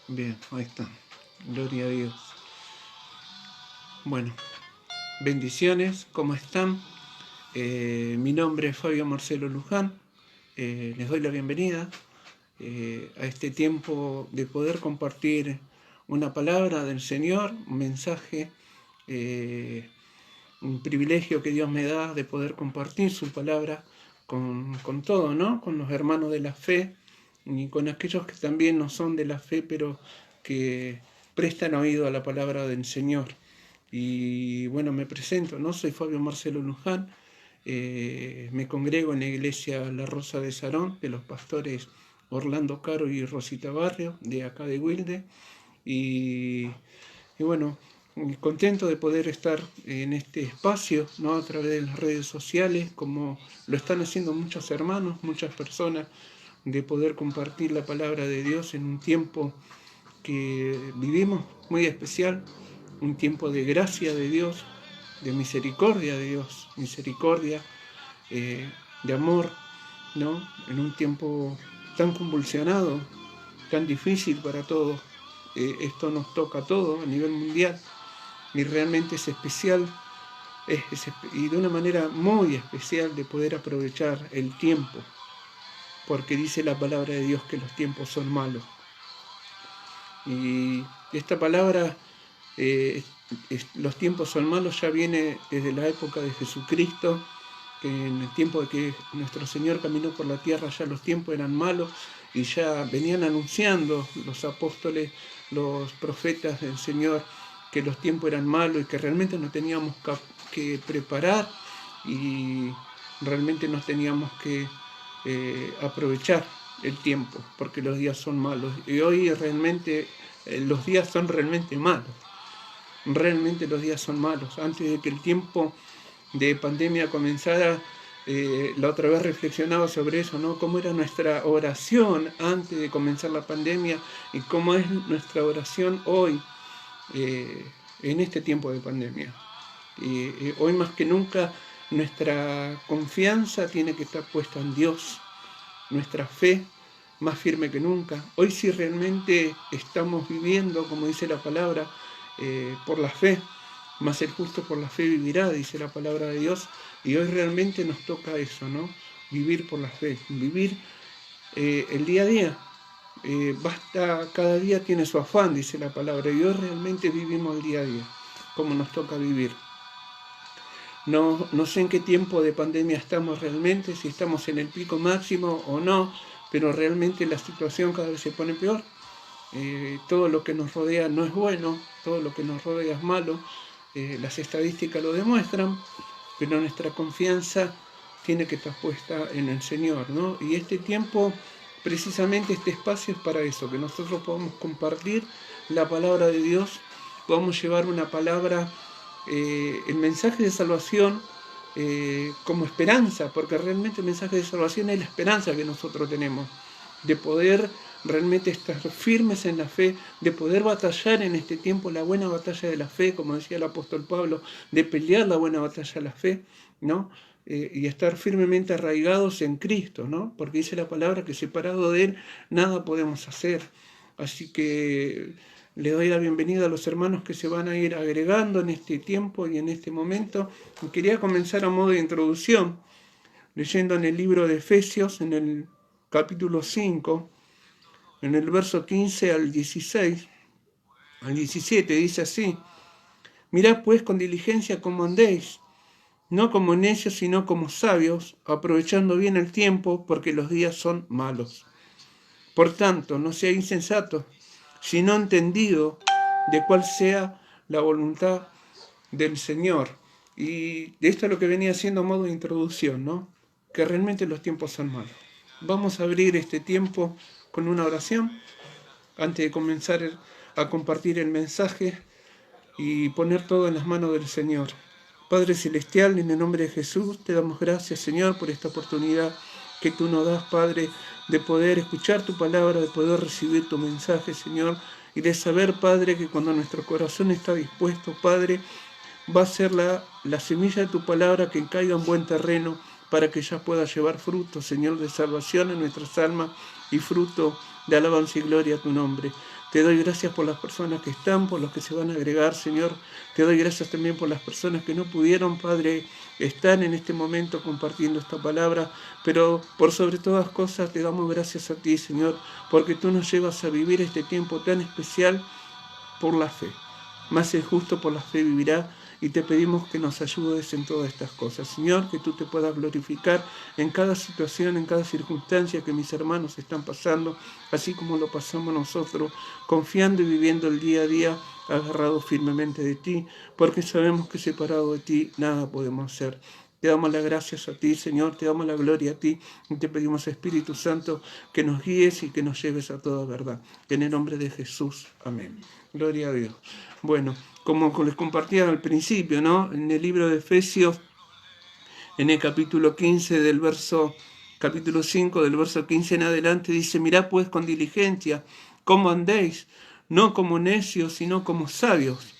Bien, ahí está. Gloria a Dios. Bueno, bendiciones, ¿cómo están? Mi nombre es Fabio Marcelo Luján. Les doy la bienvenida a este tiempo de poder compartir una palabra del Señor, un mensaje, un privilegio que Dios me da de poder compartir su palabra con todo, ¿no? Con los hermanos de la fe y con aquellos que también no son de la fe, pero que prestan oído a la palabra del Señor. Y bueno, me presento, ¿no? Soy Fabio Marcelo Luján, me congrego en la iglesia La Rosa de Sarón, de los pastores Orlando Caro y Rosita Barrio, de acá de Wilde. Y bueno, contento de poder estar en este espacio, ¿no? A través de las redes sociales, como lo están haciendo muchos hermanos, muchas personas, de poder compartir la palabra de Dios en un tiempo que vivimos muy especial, un tiempo de gracia de Dios, de misericordia de Dios, misericordia, de amor, ¿no? En un tiempo tan convulsionado, tan difícil para todos. Esto nos toca a todos a nivel mundial y realmente es especial y de una manera muy especial de poder aprovechar el tiempo, porque dice la palabra de Dios que los tiempos son malos. Y esta palabra, los tiempos son malos, ya viene desde la época de Jesucristo, que en el tiempo de que nuestro Señor caminó por la tierra ya los tiempos eran malos y ya venían anunciando los apóstoles, los profetas del Señor, que los tiempos eran malos y que realmente nos teníamos que preparar y realmente nos teníamos que aprovechar el tiempo, porque los días son malos. Y hoy realmente los días son realmente malos. Realmente los días son malos. Antes de que el tiempo de pandemia comenzara, la otra vez reflexionaba sobre eso, ¿no? Cómo era nuestra oración antes de comenzar la pandemia y cómo es nuestra oración hoy, en este tiempo de pandemia. Hoy más que nunca nuestra confianza tiene que estar puesta en Dios, nuestra fe más firme que nunca. Hoy sí realmente estamos viviendo, como dice la palabra, por la fe, más el justo por la fe vivirá, dice la palabra de Dios, y hoy realmente nos toca eso, ¿no? Vivir por la fe, vivir el día a día. Basta, cada día tiene su afán, dice la palabra, y hoy realmente vivimos el día a día, como nos toca vivir. No sé en qué tiempo de pandemia estamos realmente, si estamos en el pico máximo o no, pero realmente la situación cada vez se pone peor. Todo lo que nos rodea no es bueno, todo lo que nos rodea es malo, las estadísticas lo demuestran, pero nuestra confianza tiene que estar puesta en el Señor, ¿no? Y este tiempo, precisamente este espacio es para eso, que nosotros podamos compartir la palabra de Dios, podamos llevar una palabra, el mensaje de salvación, como esperanza, porque realmente el mensaje de salvación es la esperanza que nosotros tenemos, de poder realmente estar firmes en la fe, de poder batallar en este tiempo la buena batalla de la fe, como decía el apóstol Pablo, de pelear la buena batalla de la fe, ¿no? Y estar firmemente arraigados en Cristo, ¿no? Porque dice la palabra que separado de Él nada podemos hacer. Así que le doy la bienvenida a los hermanos que se van a ir agregando en este tiempo y en este momento. Y quería comenzar a modo de introducción, leyendo en el libro de Efesios, en el capítulo 5, en el verso 15 al 16, al 17, dice así: mirad pues con diligencia cómo andéis, no como necios, sino como sabios, aprovechando bien el tiempo, porque los días son malos. Por tanto, no seáis insensatos, sino entendido de cuál sea la voluntad del Señor. Y de esto es lo que venía haciendo a modo de introducción, ¿no? Que realmente los tiempos son malos. Vamos a abrir este tiempo con una oración antes de comenzar a compartir el mensaje y poner todo en las manos del Señor. Padre Celestial, en el nombre de Jesús, te damos gracias, Señor, por esta oportunidad que tú nos das, Padre, de poder escuchar tu palabra, de poder recibir tu mensaje, Señor, y de saber, Padre, que cuando nuestro corazón está dispuesto, Padre, va a ser la semilla de tu palabra que caiga en buen terreno para que ella pueda llevar fruto, Señor, de salvación en nuestras almas y fruto de alabanza y gloria a tu nombre. Te doy gracias por las personas que están, por los que se van a agregar, Señor. Te doy gracias también por las personas que no pudieron, Padre, estar en este momento compartiendo esta palabra, pero por sobre todas cosas te damos gracias a ti, Señor, porque tú nos llevas a vivir este tiempo tan especial por la fe. Más el justo por la fe vivirá, y te pedimos que nos ayudes en todas estas cosas. Señor, que tú te puedas glorificar en cada situación, en cada circunstancia que mis hermanos están pasando, así como lo pasamos nosotros, confiando y viviendo el día a día, agarrados firmemente de ti, porque sabemos que separado de ti nada podemos hacer. Te damos las gracias a ti, Señor, te damos la gloria a ti, y te pedimos, Espíritu Santo, que nos guíes y que nos lleves a toda verdad. En el nombre de Jesús, amén. Gloria a Dios. Bueno, como les compartía al principio, ¿no? En el libro de Efesios, en el capítulo 15 capítulo 5 del verso 15 en adelante, dice: mirad pues con diligencia cómo andéis, no como necios, sino como sabios,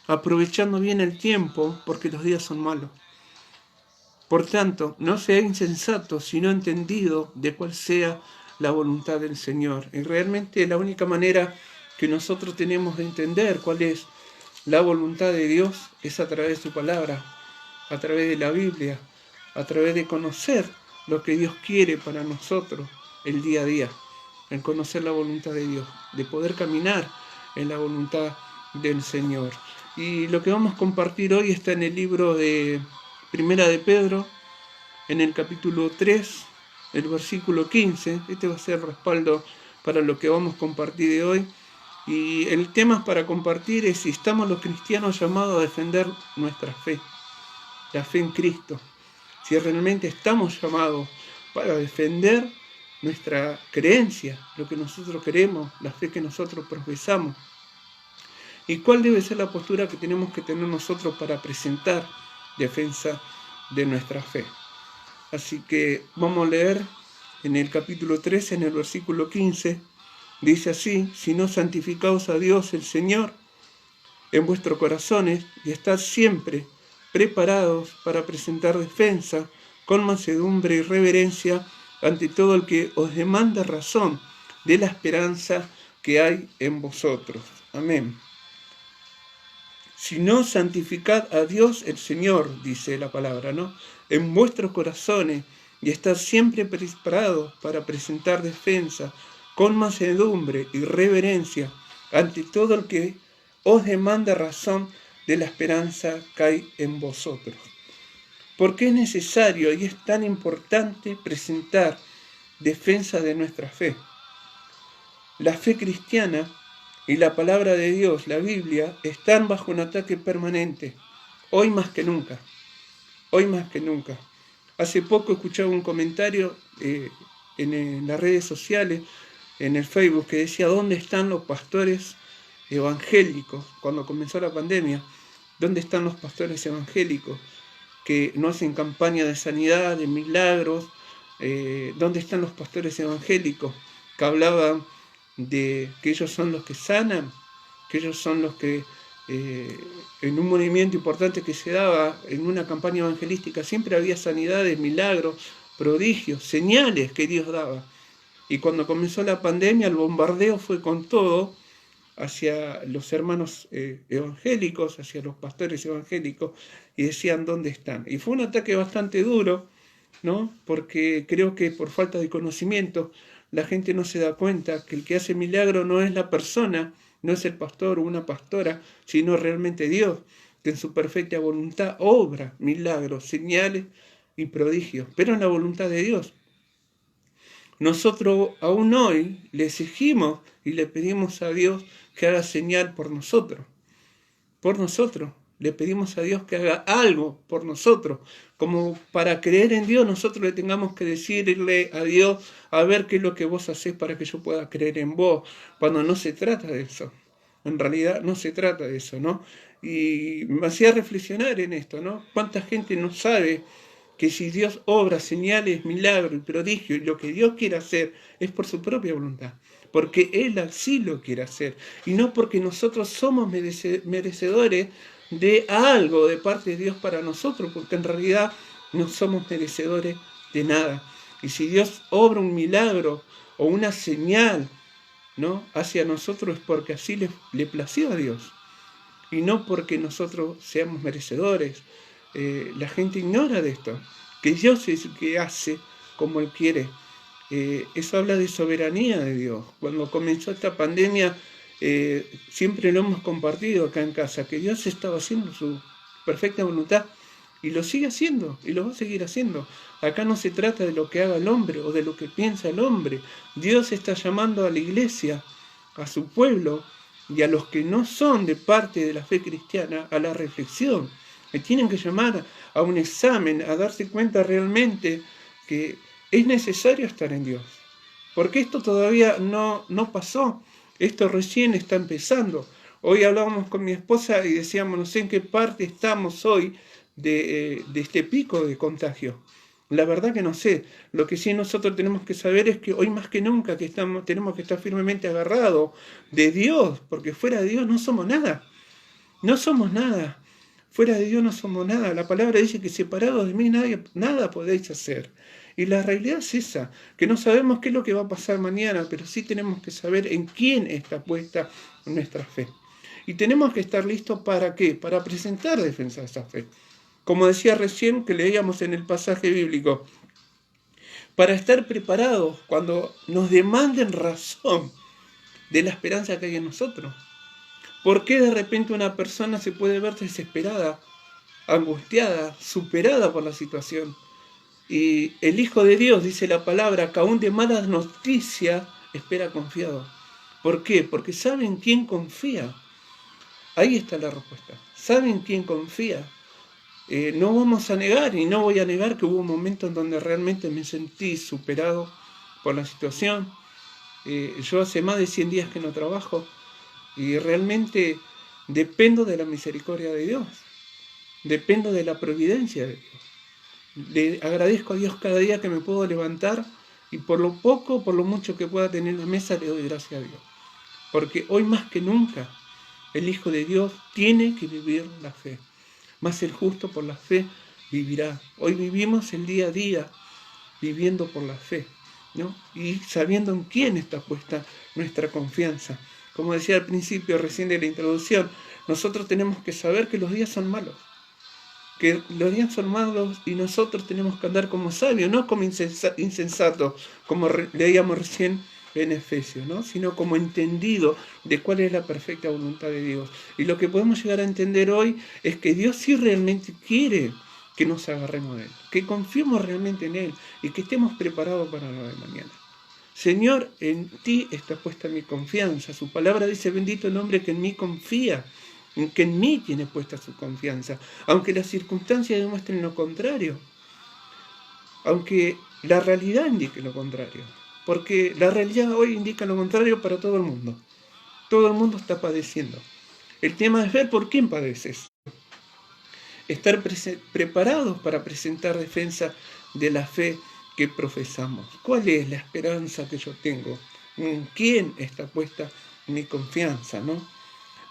aprovechando bien el tiempo, porque los días son malos. Por tanto, no seáis insensatos, sino entendidos de cuál sea la voluntad del Señor. Y realmente la única manera que nosotros tenemos de entender cuál es la voluntad de Dios es a través de su palabra, a través de la Biblia, a través de conocer lo que Dios quiere para nosotros el día a día, en conocer la voluntad de Dios, de poder caminar en la voluntad del Señor. Y lo que vamos a compartir hoy está en el libro de Primera de Pedro, en el capítulo 3, el versículo 15. Este va a ser respaldo para lo que vamos a compartir de hoy. Y el tema para compartir es si estamos los cristianos llamados a defender nuestra fe, la fe en Cristo. Si realmente estamos llamados para defender nuestra creencia, lo que nosotros queremos, la fe que nosotros profesamos. ¿Y cuál debe ser la postura que tenemos que tener nosotros para presentar defensa de nuestra fe? Así que vamos a leer en el capítulo 13, en el versículo 15, dice así: sino santificaos a Dios el Señor en vuestros corazones y estad siempre preparados para presentar defensa con mansedumbre y reverencia ante todo el que os demanda razón de la esperanza que hay en vosotros. Amén. Sino santificad a Dios el Señor, dice la palabra, ¿no? En vuestros corazones y estad siempre preparados para presentar defensa con mansedumbre y reverencia ante todo el que os demanda razón de la esperanza que hay en vosotros. ¿Por qué es necesario y es tan importante presentar defensa de nuestra fe? La fe cristiana y la palabra de Dios, la Biblia, están bajo un ataque permanente, hoy más que nunca, hoy más que nunca. Hace poco escuchaba un comentario en las redes sociales, en el Facebook, que decía: ¿dónde están los pastores evangélicos? Cuando comenzó la pandemia, ¿dónde están los pastores evangélicos que no hacen campaña de sanidad, de milagros? ¿Dónde están los pastores evangélicos que hablaban de que ellos son los que sanan, que ellos son los que en un movimiento importante que se daba en una campaña evangelística siempre había sanidades, milagros, prodigios, señales que Dios daba? Y cuando comenzó la pandemia, el bombardeo fue con todo hacia los hermanos evangélicos, hacia los pastores evangélicos, y decían: ¿dónde están? Y fue un ataque bastante duro, ¿no? Porque creo que por falta de conocimiento la gente no se da cuenta que el que hace milagro no es la persona, no es el pastor o una pastora, sino realmente Dios, que en su perfecta voluntad obra milagros, señales y prodigios, pero en la voluntad de Dios. Nosotros aún hoy le exigimos y le pedimos a Dios que haga señal por nosotros. Le pedimos a Dios que haga algo por nosotros. Como para creer en Dios, nosotros le tengamos que decirle a Dios: a ver qué es lo que vos hacés para que yo pueda creer en vos. Cuando no se trata de eso. En realidad no se trata de eso, ¿no? Y me hacía reflexionar en esto, ¿no? ¿Cuánta gente no sabe que si Dios obra señales, milagros y prodigios, y lo que Dios quiere hacer es por su propia voluntad? Porque Él así lo quiere hacer, y no porque nosotros somos merecedores de algo de parte de Dios para nosotros, porque en realidad No somos merecedores de nada. Y si Dios obra un milagro o una señal, ¿no?, hacia nosotros, es porque así le plació a Dios. Y no porque nosotros seamos merecedores. La gente ignora de esto, que Dios es el que hace como Él quiere. Eso habla de soberanía de Dios. Cuando comenzó esta pandemia, siempre lo hemos compartido acá en casa, que Dios estaba haciendo su perfecta voluntad y lo sigue haciendo y lo va a seguir haciendo. Acá no se trata de lo que haga el hombre o de lo que piensa el hombre. Dios está llamando a la iglesia, a su pueblo y a los que no son de parte de la fe cristiana a la reflexión. Me tienen que llamar a un examen, a darse cuenta realmente que es necesario estar en Dios. Porque esto todavía no pasó. Esto recién está empezando. Hoy hablábamos con mi esposa y decíamos, no sé en qué parte estamos hoy de este pico de contagio. La verdad que no sé. Lo que sí nosotros tenemos que saber es que hoy más que nunca tenemos que estar firmemente agarrados de Dios, porque fuera de Dios no somos nada. No somos nada. Fuera de Dios no somos nada. La palabra dice que separados de mí nada podéis hacer. Y la realidad es esa, que no sabemos qué es lo que va a pasar mañana, pero sí tenemos que saber en quién está puesta nuestra fe. Y tenemos que estar listos ¿para qué? Para presentar defensa de esa fe. Como decía recién que leíamos en el pasaje bíblico, para estar preparados cuando nos demanden razón de la esperanza que hay en nosotros. ¿Por qué de repente una persona se puede ver desesperada, angustiada, superada por la situación? Y el Hijo de Dios, dice la palabra, que aún de malas noticias espera confiado. ¿Por qué? Porque saben quién confía. Ahí está la respuesta. Saben quién confía. No vamos a negar, y no voy a negar que hubo un momento en donde realmente me sentí superado por la situación. Yo hace más de 100 días que no trabajo y realmente dependo de la misericordia de Dios. Dependo de la providencia de Dios. Le agradezco a Dios cada día que me puedo levantar y por lo poco, por lo mucho que pueda tener en la mesa, le doy gracias a Dios. Porque hoy más que nunca el Hijo de Dios tiene que vivir la fe. Más el justo por la fe vivirá. Hoy vivimos el día a día viviendo por la fe, ¿no? Y sabiendo en quién está puesta nuestra confianza. Como decía al principio recién de la introducción, nosotros tenemos que saber que los días son malos. Que los días son malos y nosotros tenemos que andar como sabios, no como insensatos, como leíamos recién en Efesios, ¿no?, sino como entendido de cuál es la perfecta voluntad de Dios. Y lo que podemos llegar a entender hoy es que Dios sí realmente quiere que nos agarremos de Él, que confiemos realmente en Él y que estemos preparados para lo de mañana. Señor, en ti está puesta mi confianza. Su palabra dice, bendito el hombre que en mí confía, que en mí tiene puesta su confianza, aunque las circunstancias demuestren lo contrario, aunque la realidad indique lo contrario, porque la realidad hoy indica lo contrario para todo el mundo. Todo el mundo está padeciendo. El tema es ver por quién padeces. Estar preparados para presentar defensa de la fe que profesamos. ¿Cuál es la esperanza que yo tengo? ¿En quién está puesta mi confianza, no?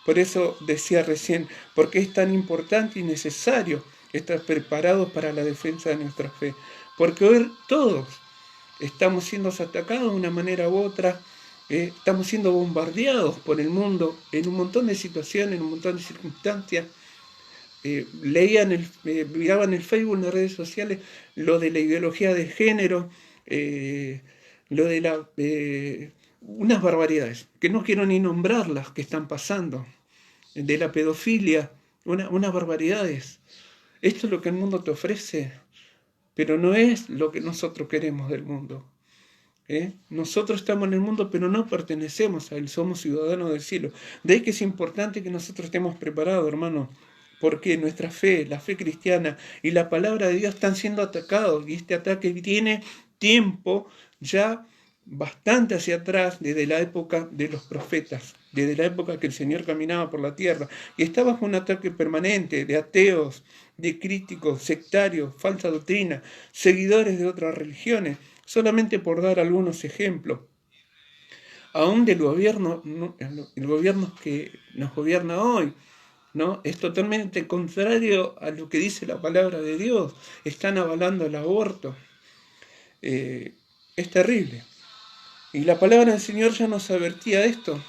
Por eso decía recién, porque es tan importante y necesario estar preparados para la defensa de nuestra fe. Porque hoy todos estamos siendo atacados de una manera u otra, estamos siendo bombardeados por el mundo en un montón de situaciones, en un montón de circunstancias. Miraba en el Facebook, en las redes sociales, lo de la ideología de género, lo de unas barbaridades, que no quiero ni nombrarlas, que están pasando, de la pedofilia, unas barbaridades. Esto es lo que el mundo te ofrece, pero no es lo que nosotros queremos del mundo. Nosotros estamos en el mundo, pero no pertenecemos a él, somos ciudadanos del cielo. De ahí que es importante que nosotros estemos preparados, hermano, porque nuestra fe, la fe cristiana y la palabra de Dios están siendo atacados, y este ataque tiene tiempo ya bastante hacia atrás, desde la época de los profetas, desde la época que el Señor caminaba por la tierra, y está bajo un ataque permanente de ateos, de críticos, sectarios, falsa doctrina, seguidores de otras religiones, solamente por dar algunos ejemplos. Aún del gobierno, el gobierno que nos gobierna hoy, ¿no? Es totalmente contrario a lo que dice la palabra de Dios. Están avalando el aborto. Es terrible. Y la palabra del Señor ya nos advertía esto,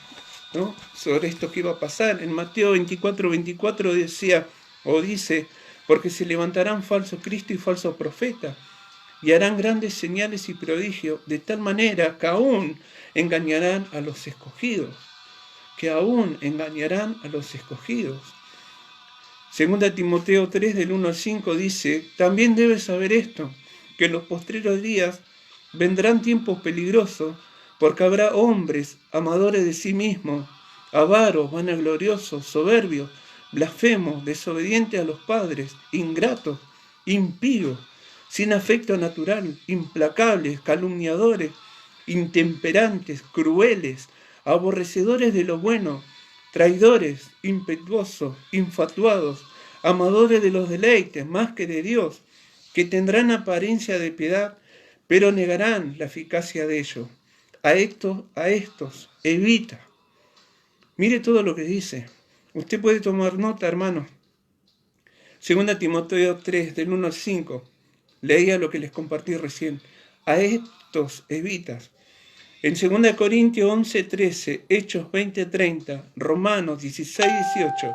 ¿no? Sobre esto que iba a pasar. En Mateo 24:24 decía, o dice, porque se levantarán falsos Cristo y falsos profetas, y harán grandes señales y prodigios, de tal manera que aún engañarán a los escogidos. Que aún engañarán a los escogidos. Segunda Timoteo 3, del 1 al 5 dice, también debes saber esto, que en los postreros días vendrán tiempos peligrosos, porque habrá hombres amadores de sí mismos, avaros, vanagloriosos, soberbios, blasfemos, desobedientes a los padres, ingratos, impíos, sin afecto natural, implacables, calumniadores, intemperantes, crueles, aborrecedores de lo bueno, traidores, impetuosos, infatuados, amadores de los deleites más que de Dios, que tendrán apariencia de piedad, pero negarán la eficacia de ello. A estos, evita. Mire todo lo que dice. Usted puede tomar nota, hermano. Segunda Timoteo 3, del 1 al 5. Leía lo que les compartí recién. A estos evitas. En 2 Corintios 11, 13, Hechos 20, 30, Romanos 16, 18,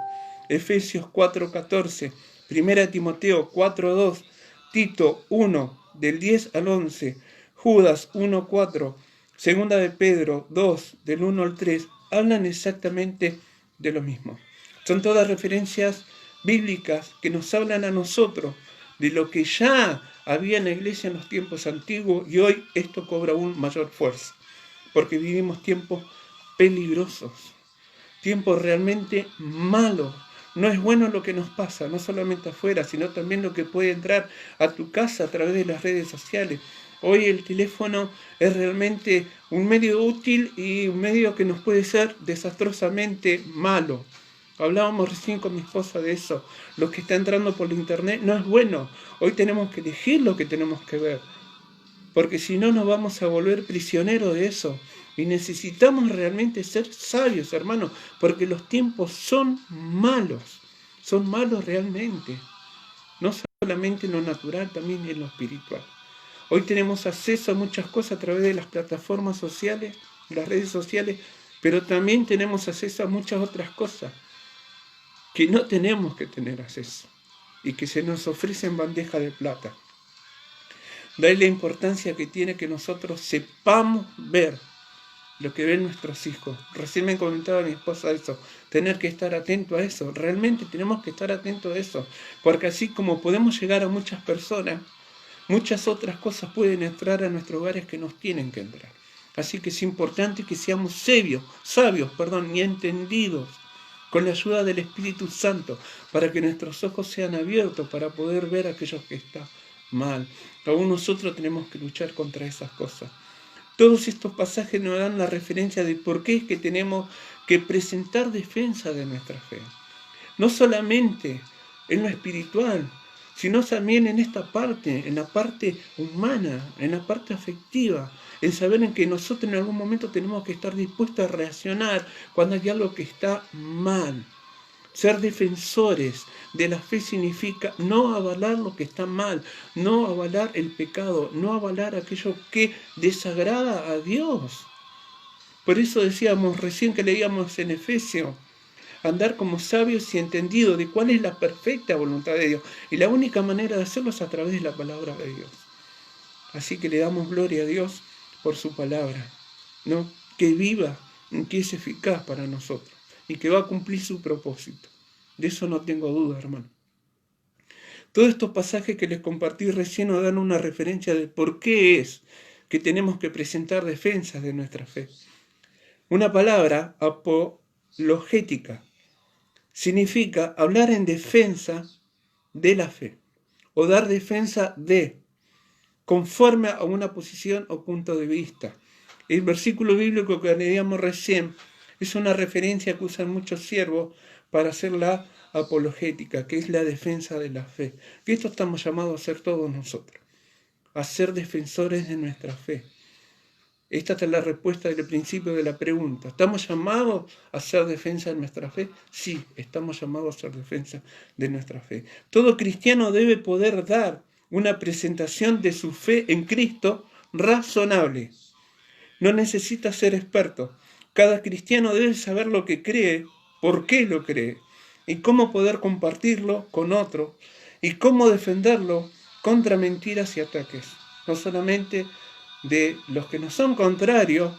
Efesios 4, 14, 1 Timoteo 4, 2, Tito 1, del 10 al 11, Judas 1, 4, 2 de Pedro 2, del 1 al 3, hablan exactamente de lo mismo. Son todas referencias bíblicas que nos hablan a nosotros de lo que ya había en la iglesia en los tiempos antiguos y hoy esto cobra aún mayor fuerza. Porque vivimos tiempos peligrosos, tiempos realmente malos. No es bueno lo que nos pasa, no solamente afuera, sino también lo que puede entrar a tu casa a través de las redes sociales. Hoy el teléfono es realmente un medio útil y un medio que nos puede ser desastrosamente malo. Hablábamos recién con mi esposa de eso. Lo que está entrando por la internet no es bueno. Hoy tenemos que elegir lo que tenemos que ver, porque si no nos vamos a volver prisioneros de eso. Y necesitamos realmente ser sabios, hermanos, porque los tiempos son malos realmente. No solamente en lo natural, también en lo espiritual. Hoy tenemos acceso a muchas cosas a través de las plataformas sociales, las redes sociales, pero también tenemos acceso a muchas otras cosas que no tenemos que tener acceso y que se nos ofrece en bandeja de plata. De ahí la importancia que tiene que nosotros sepamos ver lo que ven nuestros hijos. Recién me comentaba mi esposa eso, tener que estar atento a eso. Realmente tenemos que estar atentos a eso, porque así como podemos llegar a muchas personas, muchas otras cosas pueden entrar a nuestros hogares que nos tienen que entrar. Así que es importante que seamos sabios y entendidos, con la ayuda del Espíritu Santo, para que nuestros ojos sean abiertos para poder ver aquellos que están mal. Aún nosotros tenemos que luchar contra esas cosas. Todos estos pasajes nos dan la referencia de por qué es que tenemos que presentar defensa de nuestra fe. No solamente en lo espiritual, sino también en esta parte, en la parte humana, en la parte afectiva, en saber en que nosotros en algún momento tenemos que estar dispuestos a reaccionar cuando hay algo que está mal. Ser defensores de la fe significa no avalar lo que está mal, no avalar el pecado, no avalar aquello que desagrada a Dios. Por eso decíamos recién que leíamos en Efesios, andar como sabios y entendidos de cuál es la perfecta voluntad de Dios. Y la única manera de hacerlo es a través de la palabra de Dios. Así que le damos gloria a Dios por su palabra, ¿no? Que viva, que es eficaz para nosotros y que va a cumplir su propósito. De eso no tengo duda, hermano. Todos estos pasajes que les compartí recién nos dan una referencia de por qué es que tenemos que presentar defensas de nuestra fe. Una palabra, apologética, significa hablar en defensa de la fe o dar defensa de, conforme a una posición o punto de vista. El versículo bíblico que leíamos recién es una referencia que usan muchos siervos para hacer la apologética, que es la defensa de la fe. Que esto estamos llamados a hacer todos nosotros, a ser defensores de nuestra fe. Esta es la respuesta del principio de la pregunta. ¿Estamos llamados a hacer defensa de nuestra fe? Sí, estamos llamados a hacer defensa de nuestra fe. Todo cristiano debe poder dar una presentación de su fe en Cristo razonable. No necesita ser experto. Cada cristiano debe saber lo que cree, por qué lo cree, y cómo poder compartirlo con otros, y cómo defenderlo contra mentiras y ataques. No solamente de los que nos son contrarios,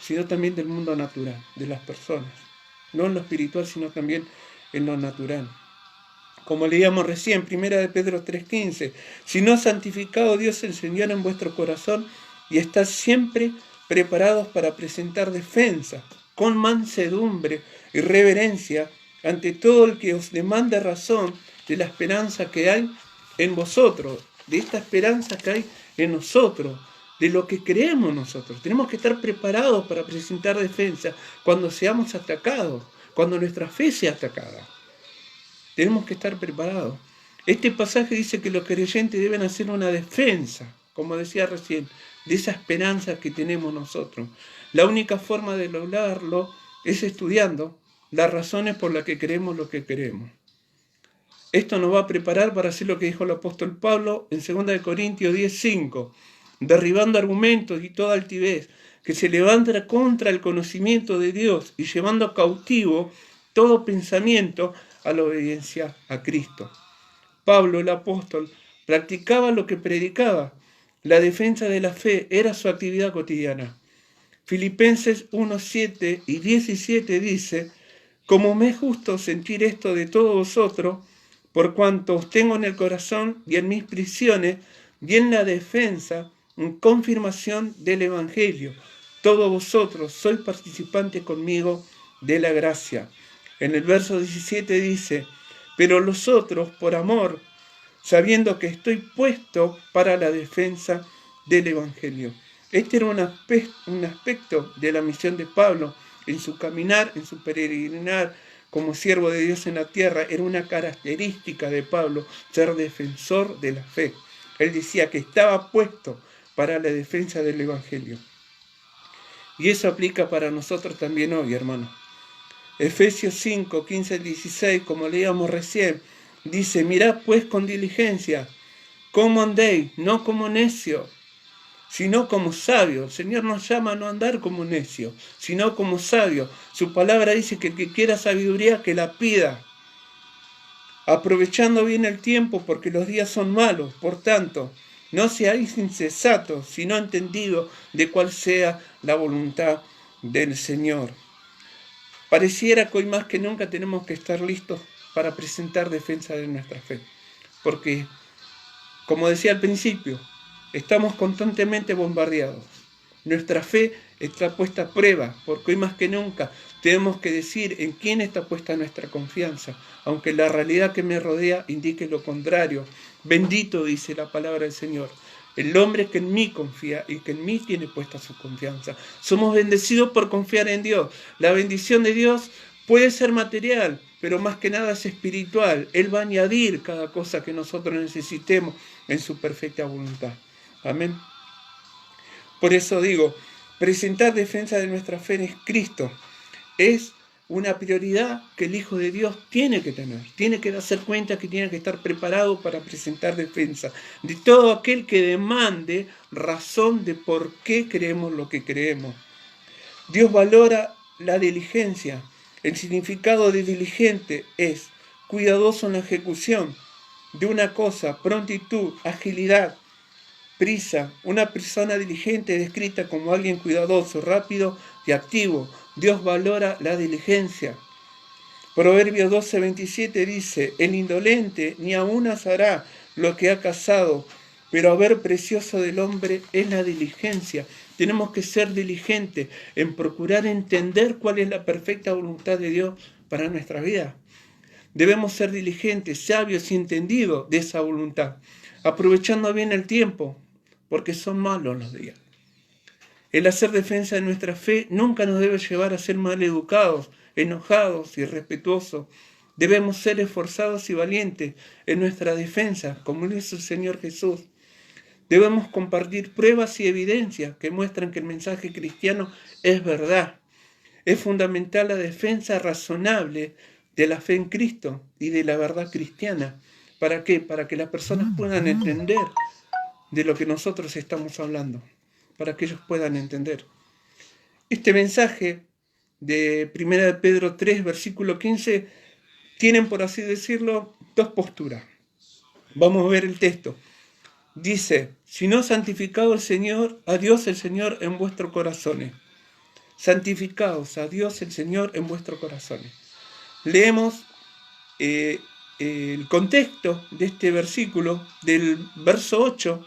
sino también del mundo natural, de las personas. No en lo espiritual, sino también en lo natural. Como leíamos recién, 1 de Pedro 3:15, si no ha santificado Dios el Señor en vuestro corazón y estad siempre preparados para presentar defensa con mansedumbre y reverencia ante todo el que os demande razón de la esperanza que hay en vosotros, de esta esperanza que hay en nosotros, de lo que creemos nosotros. Tenemos que estar preparados para presentar defensa cuando seamos atacados, cuando nuestra fe sea atacada. Tenemos que estar preparados. Este pasaje dice que los creyentes deben hacer una defensa, como decía recién, de esa esperanza que tenemos nosotros. La única forma de lograrlo es estudiando las razones por las que creemos lo que creemos. Esto nos va a preparar para hacer lo que dijo el apóstol Pablo en 2 Corintios 10:5, derribando argumentos y toda altivez que se levanta contra el conocimiento de Dios y llevando cautivo todo pensamiento a la obediencia a Cristo. Pablo, el apóstol, practicaba lo que predicaba. La defensa de la fe era su actividad cotidiana. Filipenses 1:7 y 17 dice, como me es justo sentir esto de todos vosotros, por cuanto os tengo en el corazón y en mis prisiones y en la defensa, en confirmación del Evangelio. Todos vosotros sois participantes conmigo de la gracia. En el verso 17 dice, pero los otros por amor, sabiendo que estoy puesto para la defensa del Evangelio. Este era un aspecto de la misión de Pablo en su caminar, en su peregrinar como siervo de Dios en la tierra. Era una característica de Pablo ser defensor de la fe. Él decía que estaba puesto para la defensa del Evangelio. Y eso aplica para nosotros también hoy, hermanos. Efesios 5, 15 al 16, como leíamos recién, dice, mirad pues con diligencia cómo andéis, no como necios, sino como sabios. El Señor nos llama a no andar como necios, sino como sabios. Su palabra dice que el que quiera sabiduría, que la pida, aprovechando bien el tiempo, porque los días son malos. Por tanto, no seáis insensatos, sino entendidos de cuál sea la voluntad del Señor. Pareciera que hoy más que nunca tenemos que estar listos para presentar defensa de nuestra fe. Porque, como decía al principio, estamos constantemente bombardeados. Nuestra fe está puesta a prueba, porque hoy más que nunca tenemos que decir en quién está puesta nuestra confianza, aunque la realidad que me rodea indique lo contrario. Bendito, dice la palabra del Señor, el hombre que en mí confía y que en mí tiene puesta su confianza. Somos bendecidos por confiar en Dios. La bendición de Dios puede ser material, pero más que nada es espiritual. Él va a añadir cada cosa que nosotros necesitemos en su perfecta voluntad. Amén. Por eso digo, presentar defensa de nuestra fe en Cristo es una prioridad que el Hijo de Dios tiene que tener. Tiene que darse cuenta que tiene que estar preparado para presentar defensa de todo aquel que demande razón de por qué creemos lo que creemos. Dios valora la diligencia. El significado de diligente es cuidadoso en la ejecución de una cosa, prontitud, agilidad, prisa. Una persona diligente es descrita como alguien cuidadoso, rápido y activo. Dios valora la diligencia. Proverbios 12:27 dice, el indolente ni aun hará lo que ha cazado, pero haber precioso del hombre es la diligencia. Tenemos que ser diligentes en procurar entender cuál es la perfecta voluntad de Dios para nuestra vida. Debemos ser diligentes, sabios y entendidos de esa voluntad, aprovechando bien el tiempo, porque son malos los días. El hacer defensa de nuestra fe nunca nos debe llevar a ser mal educados, enojados y irrespetuosos. Debemos ser esforzados y valientes en nuestra defensa, como lo hizo el Señor Jesús. Debemos compartir pruebas y evidencias que muestran que el mensaje cristiano es verdad. Es fundamental la defensa razonable de la fe en Cristo y de la verdad cristiana. ¿Para qué? Para que las personas puedan entender de lo que nosotros estamos hablando, para que ellos puedan entender. Este mensaje de 1 Pedro 3, versículo 15, tienen, por así decirlo, dos posturas. Vamos a ver el texto. Dice, sino santificado el Señor, a Dios el Señor en vuestros corazones. Santificaos a Dios el Señor en vuestros corazones. Leemos el contexto de este versículo del verso 8,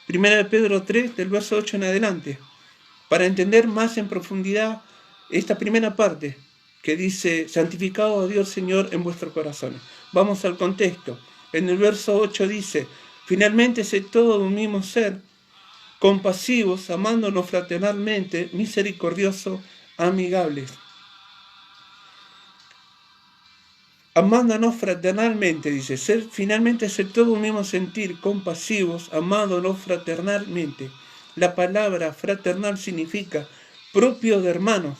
1 Pedro 3, del verso 8 en adelante, para entender más en profundidad esta primera parte que dice, santificado a Dios Señor en vuestros corazones. Vamos al contexto. En el verso 8 dice, finalmente sed todo un mismo ser, compasivos, amándonos fraternalmente, misericordiosos, amigables. Amándonos fraternalmente, dice, finalmente ser todo un mismo sentir, compasivos, amándonos fraternalmente. La palabra fraternal significa propio de hermanos.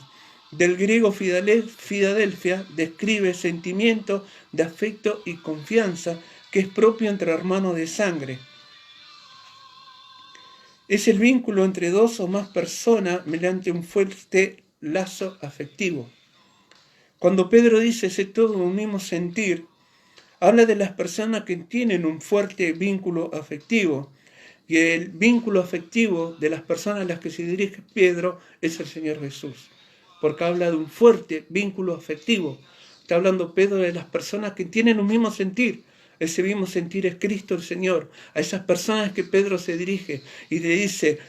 Del griego Filadelfia describe sentimiento de afecto y confianza que es propio entre hermanos de sangre. Es el vínculo entre dos o más personas mediante un fuerte lazo afectivo. Cuando Pedro dice ser todo un mismo sentir, habla de las personas que tienen un fuerte vínculo afectivo. Y el vínculo afectivo de las personas a las que se dirige Pedro es el Señor Jesús. Porque habla de un fuerte vínculo afectivo. Está hablando Pedro de las personas que tienen un mismo sentir. Ese mismo sentir es Cristo el Señor. A esas personas que Pedro se dirige y le dice,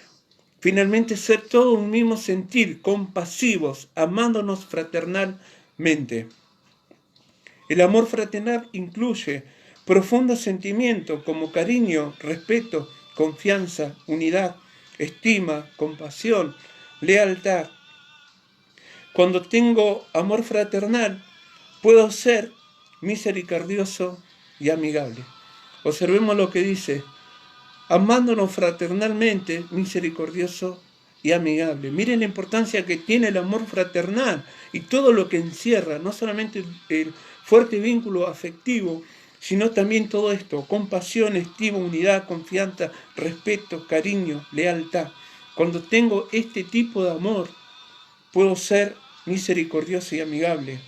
finalmente ser todo un mismo sentir, compasivos, amándonos fraternalmente. El amor fraternal incluye profundos sentimientos como cariño, respeto, confianza, unidad, estima, compasión, lealtad. Cuando tengo amor fraternal, puedo ser misericordioso y amigable. Observemos lo que dice, amándonos fraternalmente, misericordioso y amigable. Miren la importancia que tiene el amor fraternal y todo lo que encierra, no solamente el fuerte vínculo afectivo, sino también todo esto, compasión, estima, unidad, confianza, respeto, cariño, lealtad. Cuando tengo este tipo de amor, puedo ser misericordioso y amigable.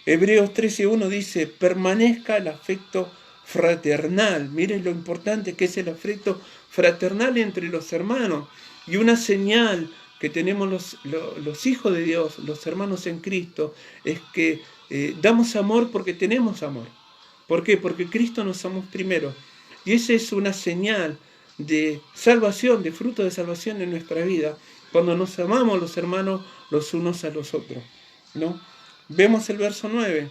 Hebreos 13:1 dice, permanezca el afecto fraternal. Miren lo importante que es el afecto fraternal entre los hermanos. Y una señal que tenemos los hijos de Dios, los hermanos en Cristo, es que damos amor porque tenemos amor. ¿Por qué? Porque Cristo nos amó primero. Y esa es una señal de salvación, de fruto de salvación en nuestra vida, cuando nos amamos los hermanos los unos a los otros, ¿no? Vemos el verso 9.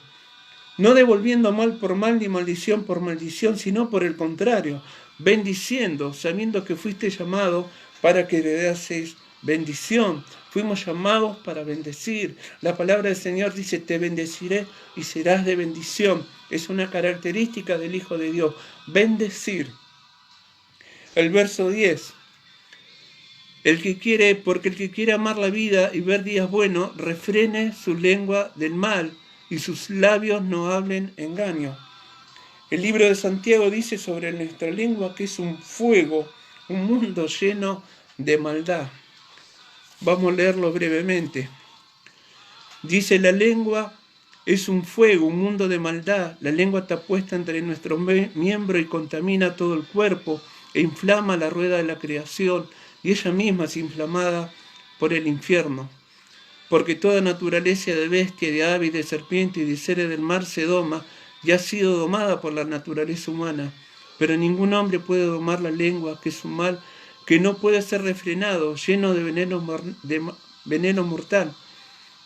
No devolviendo mal por mal ni maldición por maldición, sino por el contrario, bendiciendo, sabiendo que fuiste llamado para que heredaseis bendición. Fuimos llamados para bendecir. La palabra del Señor dice, te bendeciré y serás de bendición. Es una característica del Hijo de Dios, bendecir. El verso 10. Porque el que quiere amar la vida y ver días buenos, refrene su lengua del mal y sus labios no hablen engaño. El libro de Santiago dice sobre nuestra lengua que es un fuego, un mundo lleno de maldad. Vamos a leerlo brevemente. Dice, la lengua es un fuego, un mundo de maldad. La lengua está puesta entre nuestros miembros y contamina todo el cuerpo e inflama la rueda de la creación, y ella misma es inflamada por el infierno. Porque toda naturaleza de bestia, de ave, de serpiente y de seres del mar se doma y ha sido domada por la naturaleza humana. Pero ningún hombre puede domar la lengua, que es un mal que no puede ser refrenado, lleno de veneno mortal.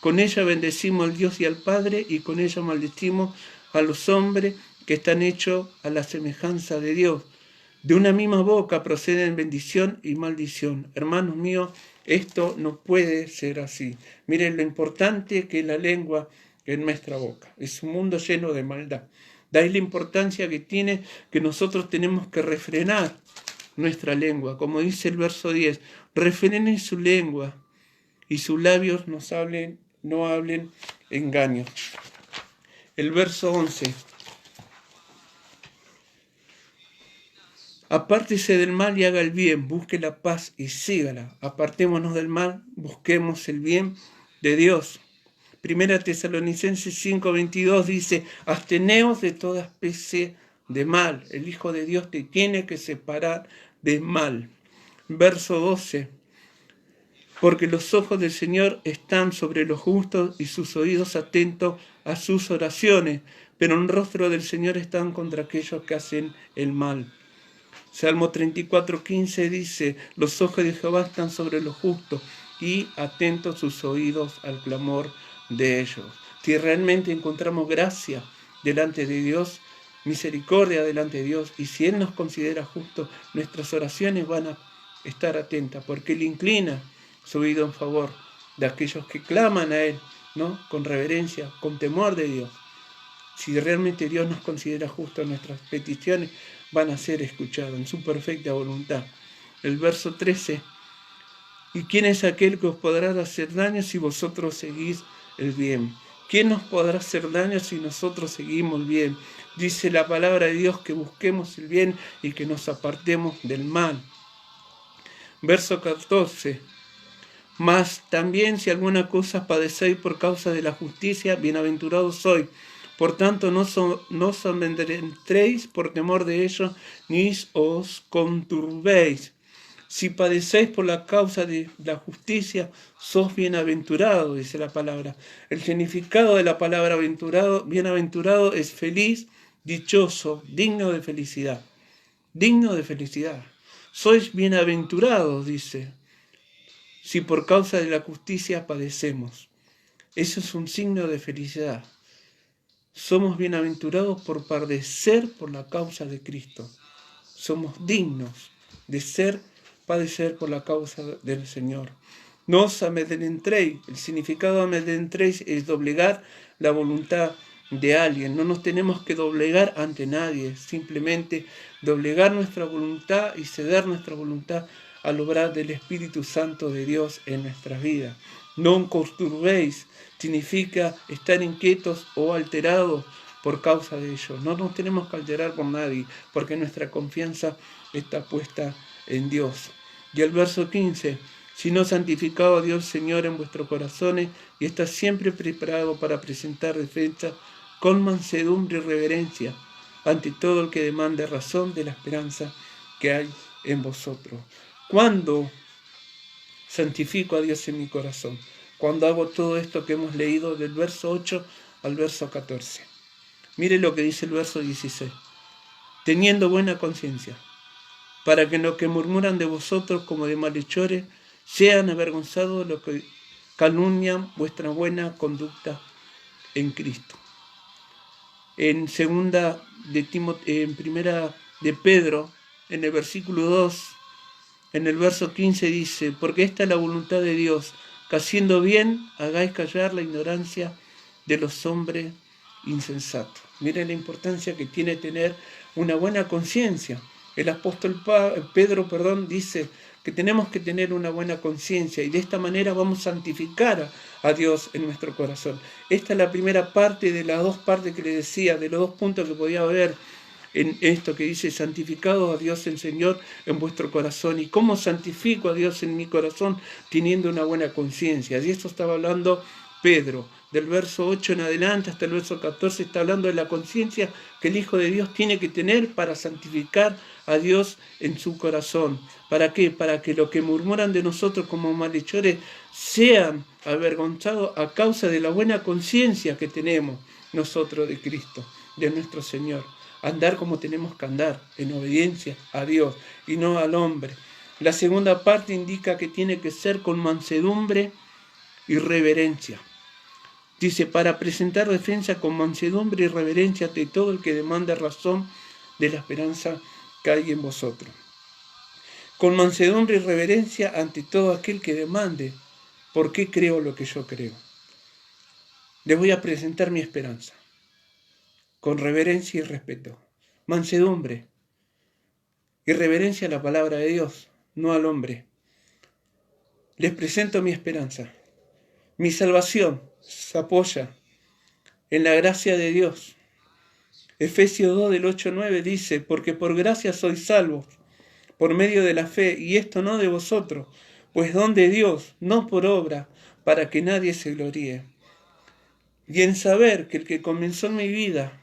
Con ella bendecimos al Dios y al Padre, y con ella maldecimos a los hombres que están hechos a la semejanza de Dios. De una misma boca proceden bendición y maldición. Hermanos míos, esto no puede ser así. Miren lo importante que es la lengua en nuestra boca. Es un mundo lleno de maldad. De ahí la importancia que tiene que nosotros tenemos que refrenar nuestra lengua. Como dice el verso 10, refrenen su lengua y sus labios no hablen engaño. El verso 11. Apártese del mal y haga el bien, busque la paz y sígala. Apartémonos del mal, busquemos el bien de Dios. Primera Tesalonicenses 5:22 dice, absteneos de toda especie de mal. El Hijo de Dios te tiene que separar del mal. Verso 12. Porque los ojos del Señor están sobre los justos y sus oídos atentos a sus oraciones, pero el rostro del Señor está contra aquellos que hacen el mal. Salmo 34:15 dice, los ojos de Jehová están sobre los justos y atentos sus oídos al clamor de ellos. Si realmente encontramos gracia delante de Dios, misericordia delante de Dios, y si Él nos considera justos, nuestras oraciones van a estar atentas, porque Él inclina su oído en favor de aquellos que claman a Él, ¿no? Con reverencia, con temor de Dios. Si realmente Dios nos considera justos, nuestras peticiones van a ser escuchadas en su perfecta voluntad. El verso 13. ¿Y quién es aquel que os podrá hacer daño si vosotros seguís el bien? ¿Quién nos podrá hacer daño si nosotros seguimos el bien? Dice la palabra de Dios que busquemos el bien y que nos apartemos del mal. Verso 14. Mas también si alguna cosa padecéis por causa de la justicia, bienaventurados sois. Por tanto, no os amedrentéis por temor de ellos, ni os conturbéis. Si padecéis por la causa de la justicia, sos bienaventurados, dice la palabra. El significado de la palabra bienaventurado es feliz, dichoso, digno de felicidad. Digno de felicidad. Sois bienaventurados, dice, si por causa de la justicia padecemos. Eso es un signo de felicidad. Somos bienaventurados por padecer por la causa de Cristo. Somos dignos de padecer por la causa del Señor. No os amedrentéis. El significado de amedrentéis es doblegar la voluntad de alguien. No nos tenemos que doblegar ante nadie, simplemente doblegar nuestra voluntad y ceder nuestra voluntad al obrar del Espíritu Santo de Dios en nuestras vidas. No os conturbéis significa estar inquietos o alterados por causa de ello. No nos tenemos que alterar por nadie, porque nuestra confianza está puesta en Dios. Y el verso 15, sino santificado a Dios Señor en vuestros corazones y está siempre preparado para presentar defensa con mansedumbre y reverencia ante todo el que demande razón de la esperanza que hay en vosotros. ¿Cuándo santifico a Dios en mi corazón? Cuando hago todo esto que hemos leído del verso 8 al verso 14. Mire lo que dice el verso 16. Teniendo buena conciencia, para que los que murmuran de vosotros como de malhechores sean avergonzados los que calumnian vuestra buena conducta en Cristo. En primera de Pedro, en el versículo 2, en el verso 15 dice, porque esta es la voluntad de Dios, que haciendo bien hagáis callar la ignorancia de los hombres insensatos. Miren la importancia que tiene tener una buena conciencia. El apóstol Pedro dice que tenemos que tener una buena conciencia y de esta manera vamos a santificar a Dios en nuestro corazón. Esta es la primera parte de las dos partes que le decía, de los dos puntos que podía haber en esto que dice, santificado a Dios el Señor en vuestro corazón. ¿Y cómo santifico a Dios en mi corazón? Teniendo una buena conciencia. Y esto estaba hablando Pedro. Del verso 8 en adelante hasta el verso 14 está hablando de la conciencia que el Hijo de Dios tiene que tener para santificar a Dios en su corazón. ¿Para qué? Para que los que murmuran de nosotros como malhechores sean avergonzados a causa de la buena conciencia que tenemos nosotros de Cristo, de nuestro Señor. Andar como tenemos que andar, en obediencia a Dios y no al hombre. La segunda parte indica que tiene que ser con mansedumbre y reverencia. Dice, para presentar defensa con mansedumbre y reverencia ante todo el que demanda razón de la esperanza que hay en vosotros. Con mansedumbre y reverencia ante todo aquel que demande por qué creo lo que yo creo. Les voy a presentar mi esperanza. con reverencia y respeto. Mansedumbre y reverencia a la palabra de Dios, no al hombre. Les presento mi esperanza. Mi salvación se apoya en la gracia de Dios. Efesios 2 del 8 al 9 dice, porque por gracia sois salvos, por medio de la fe, y esto no de vosotros, pues don de Dios, no por obra, para que nadie se gloríe. Y en saber que el que comenzó en mi vida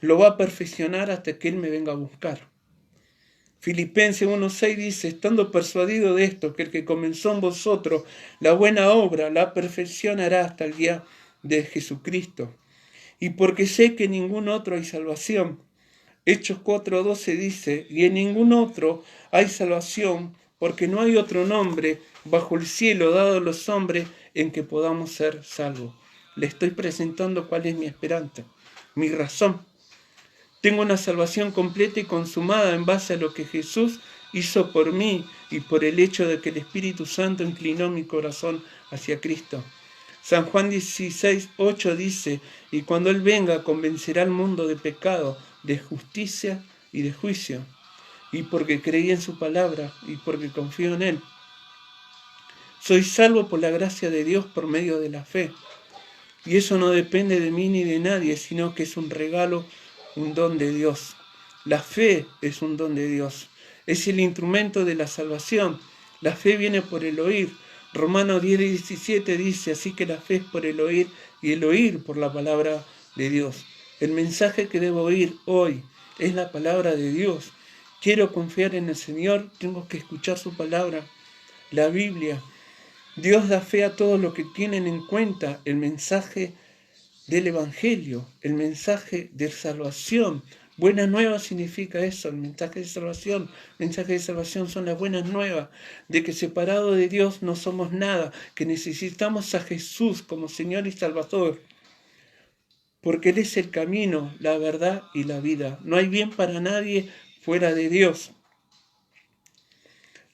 lo va a perfeccionar hasta que Él me venga a buscar. Filipenses 1:6 dice, estando persuadido de esto, que el que comenzó en vosotros la buena obra, la perfeccionará hasta el día de Jesucristo. Y porque sé que en ningún otro hay salvación. Hechos 4:12 dice, y en ningún otro hay salvación, porque no hay otro nombre bajo el cielo dado a los hombres en que podamos ser salvos. Le estoy presentando cuál es mi esperanza, mi razón. Tengo una salvación completa y consumada en base a lo que Jesús hizo por mí y por el hecho de que el Espíritu Santo inclinó mi corazón hacia Cristo. San Juan 16:8 dice, y cuando Él venga convencerá al mundo de pecado, de justicia y de juicio. Y porque creí en su palabra y porque confío en Él. Soy salvo por la gracia de Dios por medio de la fe. Y eso no depende de mí ni de nadie, sino que es un regalo, un don de Dios. La fe es un don de Dios. Es el instrumento de la salvación. La fe viene por el oír. Romanos 10:17 dice, así que la fe es por el oír y el oír por la palabra de Dios. El mensaje que debo oír hoy es la palabra de Dios. Quiero confiar en el Señor, tengo que escuchar su palabra, la Biblia. Dios da fe a todos los que tienen en cuenta el mensaje del Evangelio, el mensaje de salvación. Buenas nuevas significa eso, el mensaje de salvación. El mensaje de salvación son las buenas nuevas, de que separados de Dios no somos nada, que necesitamos a Jesús como Señor y Salvador, porque Él es el camino, la verdad y la vida. No hay bien para nadie fuera de Dios.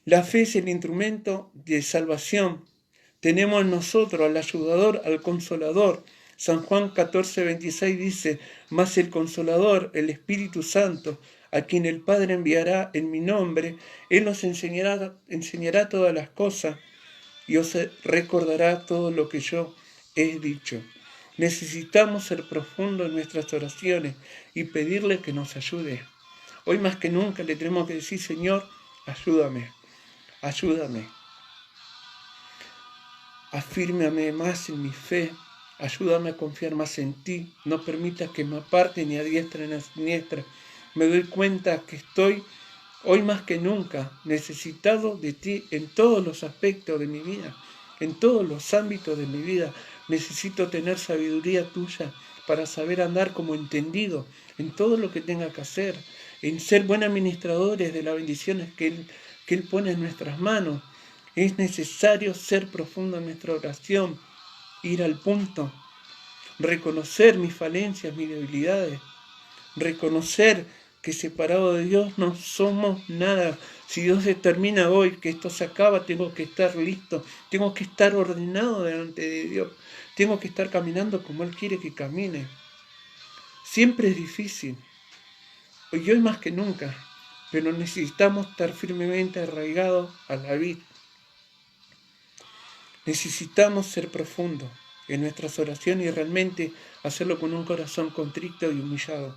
La fe es el instrumento de salvación. Tenemos en nosotros al ayudador, al consolador. San Juan 14:26 dice, mas el Consolador, el Espíritu Santo, a quien el Padre enviará en mi nombre, Él nos enseñará todas las cosas y os recordará todo lo que yo he dicho. Necesitamos ser profundos en nuestras oraciones y pedirle que nos ayude. Hoy más que nunca le tenemos que decir, Señor, ayúdame, ayúdame. Afírmame más en mi fe. Ayúdame a confiar más en ti. No permitas que me aparte ni a diestra ni a siniestra. Me doy cuenta que estoy hoy más que nunca necesitado de ti en todos los aspectos de mi vida, en todos los ámbitos de mi vida. Necesito tener sabiduría tuya para saber andar como entendido en todo lo que tenga que hacer, en ser buenos administradores de las bendiciones que Él pone en nuestras manos. Es necesario ser profundo en nuestra oración, ir al punto, reconocer mis falencias, mis debilidades, reconocer que separado de Dios no somos nada. Si Dios determina hoy que esto se acaba, tengo que estar listo, tengo que estar ordenado delante de Dios, tengo que estar caminando como Él quiere que camine. Siempre es difícil, y hoy más que nunca, pero necesitamos estar firmemente arraigados a la vid. Necesitamos ser profundos en nuestras oraciones y realmente hacerlo con un corazón contrito y humillado,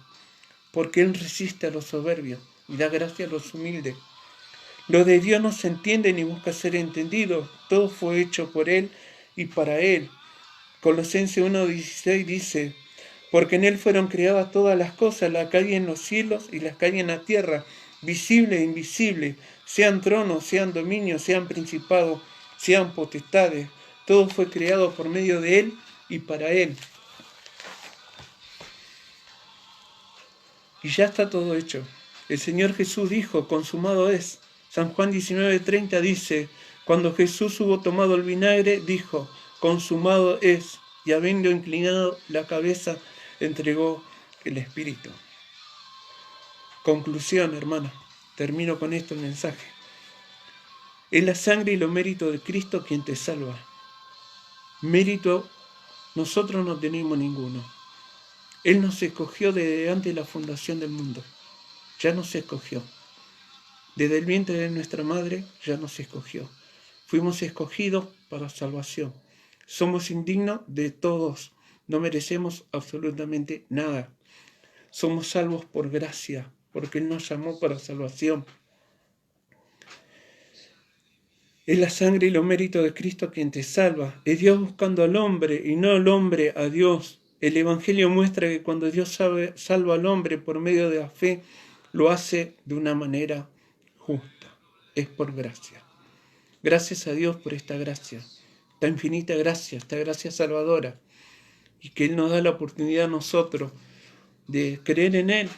porque Él resiste a los soberbios y da gracia a los humildes. Lo de Dios no se entiende ni busca ser entendido, todo fue hecho por Él y para Él. Colosenses 1:16 dice, porque en Él fueron creadas todas las cosas, las que hay en los cielos y las que hay en la tierra, visible e invisible, sean tronos, sean dominios, sean principados, sean potestades. Todo fue creado por medio de Él y para Él. Y ya está todo hecho. El Señor Jesús dijo, consumado es. San Juan 19:30 dice, cuando Jesús hubo tomado el vinagre, dijo, consumado es. Y habiendo inclinado la cabeza, entregó el Espíritu. Conclusión, hermano. Termino con esto el mensaje. Es la sangre y los méritos de Cristo quien te salva. Mérito, nosotros no tenemos ninguno. Él nos escogió desde antes de la fundación del mundo. Ya nos escogió. Desde el vientre de nuestra madre ya nos escogió. Fuimos escogidos para salvación. Somos indignos de todos. No merecemos absolutamente nada. Somos salvos por gracia, porque Él nos llamó para salvación. Es la sangre y los méritos de Cristo quien te salva. Es Dios buscando al hombre y no el hombre a Dios. El Evangelio muestra que cuando Dios salva al hombre por medio de la fe, lo hace de una manera justa. Es por gracia. Gracias a Dios por esta gracia, esta infinita gracia, esta gracia salvadora. Y que Él nos da la oportunidad a nosotros de creer en Él.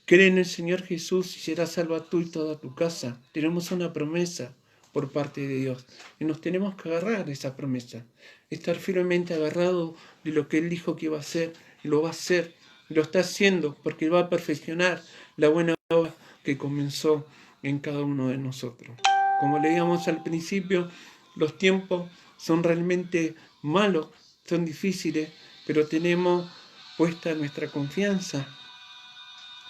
Cree en el Señor Jesús y serás salva tú y toda tu casa. Tenemos una promesa por parte de Dios y nos tenemos que agarrar de esa promesa. Estar firmemente agarrado de lo que Él dijo que iba a hacer y lo va a hacer. Y lo está haciendo porque Él va a perfeccionar la buena obra que comenzó en cada uno de nosotros. Como leíamos al principio, los tiempos son realmente malos, son difíciles, pero tenemos puesta nuestra confianza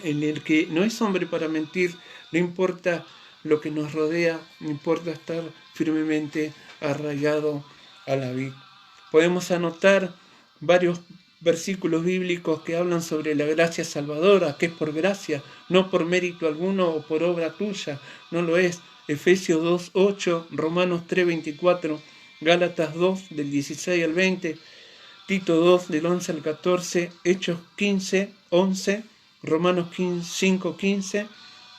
en el que no es hombre para mentir, no importa lo que nos rodea, no importa estar firmemente arraigado a la vid. Podemos anotar varios versículos bíblicos que hablan sobre la gracia salvadora, que es por gracia, no por mérito alguno o por obra tuya, no lo es. Efesios 2:8, Romanos 3:24, Gálatas 2 del 16 al 20, Tito 2 del 11 al 14, Hechos 15:11, Romanos 5:15,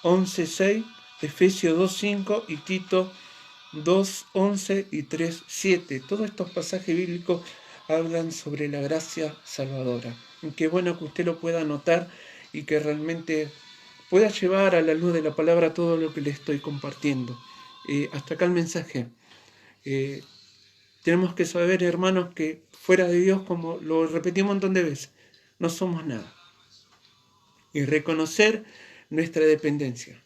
11:6, Efesios 2:5 y Tito 2:11 y 3:7. Todos estos pasajes bíblicos hablan sobre la gracia salvadora. Y qué bueno que usted lo pueda anotar y que realmente pueda llevar a la luz de la palabra todo lo que le estoy compartiendo. Hasta acá el mensaje. Tenemos que saber, hermanos, que fuera de Dios, como lo repetí un montón de veces, no somos nada. Y reconocer nuestra dependencia.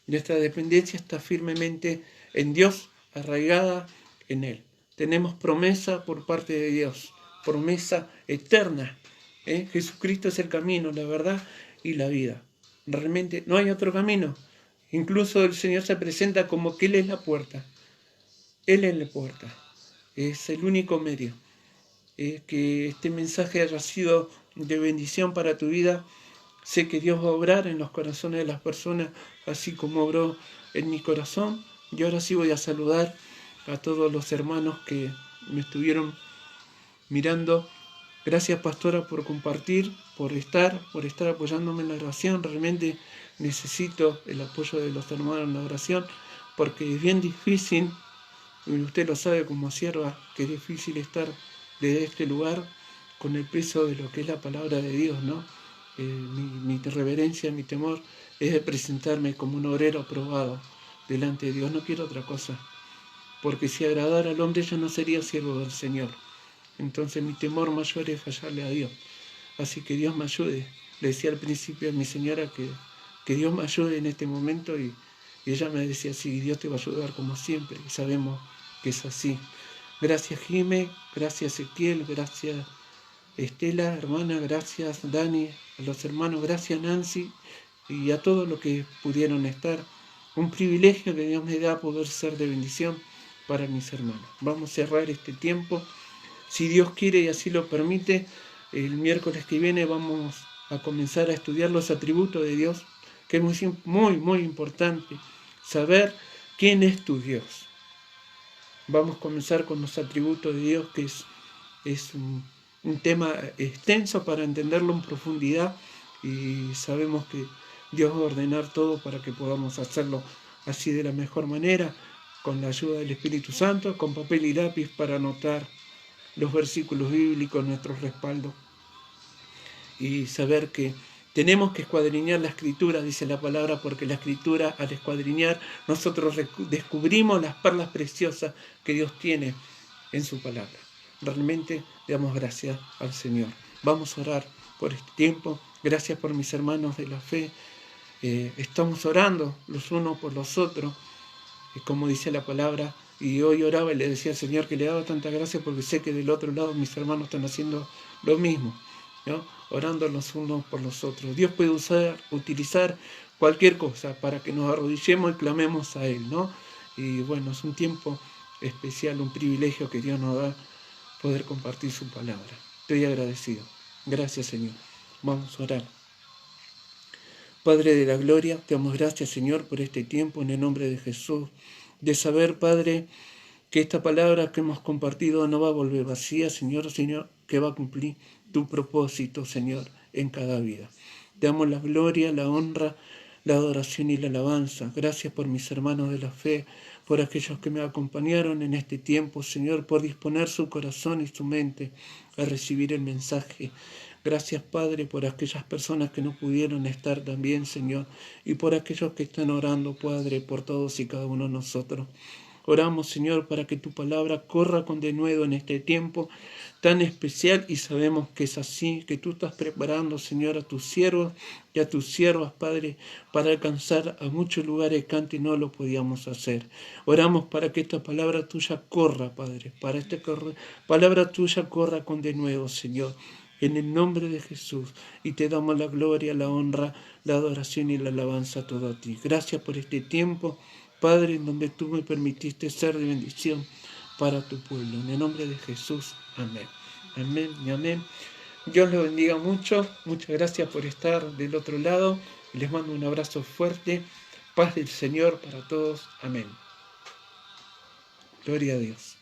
Nuestra dependencia está firmemente en Dios, arraigada en Él. Tenemos promesa por parte de Dios, promesa eterna. Jesucristo es el camino, la verdad y la vida. Realmente no hay otro camino. Incluso el Señor se presenta como que Él es la puerta. Él es la puerta. Es el único medio. Que este mensaje haya sido de bendición para tu vida. Sé que Dios va a obrar en los corazones de las personas, así como obró en mi corazón. Y ahora sí voy a saludar a todos los hermanos que me estuvieron mirando. Gracias, pastora, por compartir, por estar apoyándome en la oración. Realmente necesito el apoyo de los hermanos en la oración, porque es bien difícil, y usted lo sabe como sierva, que es difícil estar desde este lugar con el peso de lo que es la palabra de Dios, ¿no? Mi reverencia, mi temor es de presentarme como un obrero aprobado delante de Dios. No quiero otra cosa, porque si agradara al hombre yo no sería siervo del Señor. Entonces mi temor mayor es fallarle a Dios. Así que Dios me ayude. Le decía al principio a mi señora que Dios me ayude en este momento y ella me decía, sí, Dios te va a ayudar como siempre. Y sabemos que es así. Gracias, Jimé, gracias, Ezequiel, gracias, Estela, hermana, gracias, Dani, a los hermanos, gracias, Nancy, y a todos los que pudieron estar. Un privilegio que Dios me da poder ser de bendición para mis hermanos. Vamos a cerrar este tiempo. Si Dios quiere y así lo permite, el miércoles que viene vamos a comenzar a estudiar los atributos de Dios, que es muy importante saber quién es tu Dios. Vamos a comenzar con los atributos de Dios, que es un tema extenso para entenderlo en profundidad, y sabemos que Dios va a ordenar todo para que podamos hacerlo así de la mejor manera, con la ayuda del Espíritu Santo, con papel y lápiz para anotar los versículos bíblicos, nuestro respaldo, y saber que tenemos que escuadriñar la Escritura, dice la palabra, porque la Escritura, al escuadriñar, nosotros descubrimos las perlas preciosas que Dios tiene en su palabra. Realmente damos gracias al Señor. Vamos a orar por este tiempo. Gracias por mis hermanos de la fe. Estamos orando los unos por los otros, como dice la palabra. Y hoy oraba y le decía al Señor que le daba tanta gracia porque sé que del otro lado mis hermanos están haciendo lo mismo. ¿no? Orando los unos por los otros. Dios puede utilizar cualquier cosa para que nos arrodillemos y clamemos a Él, ¿no? Y bueno, es un tiempo especial, un privilegio que Dios nos da poder compartir su palabra. Estoy agradecido. Gracias, Señor. Vamos a orar. Padre de la gloria, te damos gracias, Señor, por este tiempo en el nombre de Jesús, de saber, Padre, que esta palabra que hemos compartido no va a volver vacía, Señor, que va a cumplir tu propósito, Señor, en cada vida. Te damos la gloria, la honra, la adoración y la alabanza. Gracias por mis hermanos de la fe, por aquellos que me acompañaron en este tiempo, Señor, por disponer su corazón y su mente a recibir el mensaje. Gracias, Padre, por aquellas personas que no pudieron estar también, Señor, y por aquellos que están orando, Padre, por todos y cada uno de nosotros. Oramos, Señor, para que tu palabra corra con denuedo en este tiempo tan especial, y sabemos que es así, que tú estás preparando, Señor, a tus siervos y a tus siervas, Padre, para alcanzar a muchos lugares que antes no lo podíamos hacer. Oramos para que esta palabra tuya corra, Padre, para esta palabra tuya corra con denuedo, Señor, en el nombre de Jesús, y te damos la gloria, la honra, la adoración y la alabanza a todo a ti. Gracias por este tiempo, Padre, en donde tú me permitiste ser de bendición para tu pueblo. En el nombre de Jesús, amén. Amén y amén. Dios les bendiga mucho. Muchas gracias por estar del otro lado. Les mando un abrazo fuerte. Paz del Señor para todos. Amén. Gloria a Dios.